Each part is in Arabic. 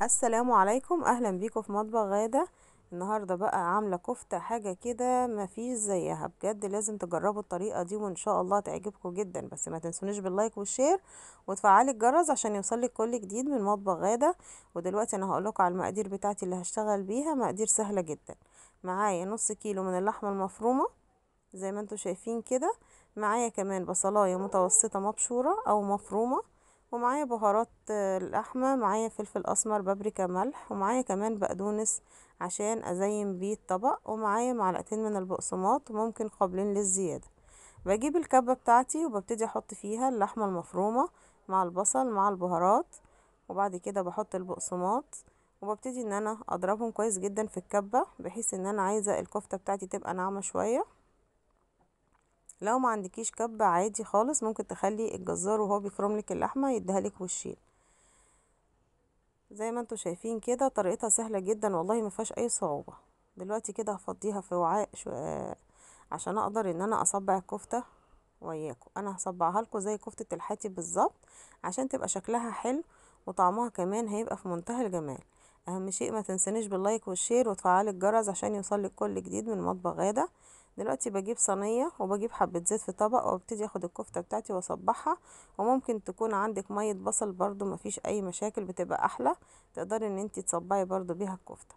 السلام عليكم، اهلا بيكم في مطبخ غادة. النهارده بقى عامله كفته، حاجه كده مفيش زيها بجد. لازم تجربوا الطريقه دي وان شاء الله تعجبكم جدا. بس ما تنسونيش باللايك والشير وتفعلي الجرس عشان يوصلك كل جديد من مطبخ غادة. ودلوقتي انا هقولكم على المقادير بتاعتي اللي هشتغل بيها، مقادير سهله جدا. معايا نص كيلو من اللحمه المفرومه زي ما انتوا شايفين كده. معايا كمان بصلايه متوسطه مبشوره او مفرومه، ومعايا بهارات اللحمه، معايا فلفل اسمر، بابريكا، ملح، ومعايا كمان بقدونس عشان ازين بيه الطبق، ومعايا معلقتين من البقسماط وممكن قابلين للزياده. بجيب الكبه بتاعتي وببتدي احط فيها اللحمه المفرومه مع البصل مع البهارات، وبعد كده بحط البقسماط وببتدي ان انا اضربهم كويس جدا في الكبه، بحيث ان انا عايزه الكفته بتاعتي تبقى ناعمه شويه. لو ما عندكيش كبة عادي خالص، ممكن تخلي الجزار وهو بيفرملك اللحمة يديهالك وشين. زي ما انتوا شايفين كده، طريقتها سهلة جدا والله، ما فيهاش اي صعوبة. دلوقتي كده هفضيها في وعاء عشان اقدر ان انا اصبع الكفتة وياكم. انا هصبعها لكم زي كفتة الحاتي بالظبط عشان تبقى شكلها حلو، وطعمها كمان هيبقى في منتهى الجمال. اهم شيء ما تنسنيش باللايك والشير وتفعلي الجرس عشان يوصلك كل جديد من مطبخ غادة. دلوقتي بجيب صينية وبجيب حبة زيت في طبق وابتدي اخد الكفتة بتاعتي واصبعها. وممكن تكون عندك مية بصل برضو، مفيش اي مشاكل، بتبقى احلى. تقدري ان انتي تصبعي برضو بيها الكفتة.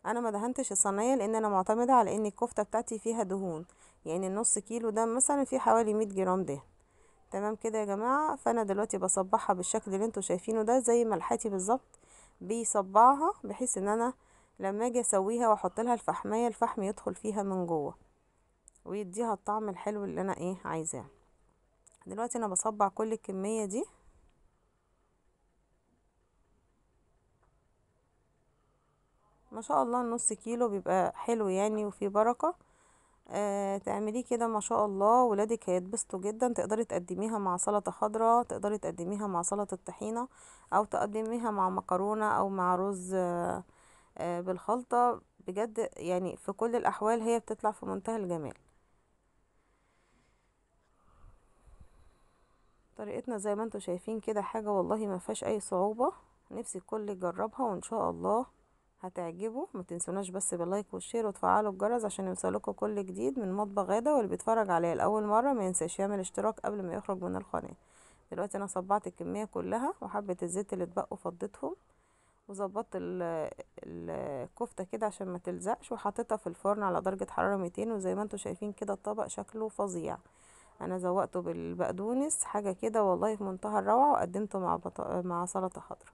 انا ما دهنتش الصينية لان انا معتمدة على ان الكفتة بتاعتي فيها دهون، يعني النص كيلو ده مثلا فيه حوالي 100 جرام دهن. تمام كده يا جماعة. فانا دلوقتي بصبعها بالشكل اللي انتوا شايفينه ده زي ملحتي بالظبط. بيصبعها بحيث ان انا لما اجي اسويها واحط لها الفحمية، الفحم يدخل فيها من جوه ويديها الطعم الحلو اللي انا عايزاه. دلوقتي انا بصبع كل الكمية دي. ما شاء الله النص كيلو بيبقى حلو يعني وفيه بركة. تعمليه كده ما شاء الله، ولادك هيتبسطوا جدا. تقدري تقدميها مع سلطة خضراء، تقدري تقدميها مع سلطة طحينة، او تقدميها مع مكرونة او مع رز بالخلطة. بجد يعني في كل الاحوال هي بتطلع في منتهى الجمال. طريقتنا زي ما انتوا شايفين كده حاجة والله ما فيهاش اي صعوبة. نفسي الكل يجربها وان شاء الله هتعجبه. ما تنسوناش بس باللايك والشير وتفعلوا الجرس عشان يوصلكوا كل جديد من مطبخ غادة. واللي بيتفرج عليا لاول مرة ما ينساش يعمل اشتراك قبل ما يخرج من القناة. دلوقتي انا صبعت الكمية كلها، وحبة الزيت اللي اتبقوا فضيتهم، وظبطت الكفتة كده عشان ما تلزقش، وحطيتها في الفرن على درجة حرارة 200. وزي ما انتوا شايفين كده الطبق شكله فظيع. انا زوقته بالبقدونس، حاجة كده والله في منتهى الروعة، وقدمته مع مع سلطة خضراء.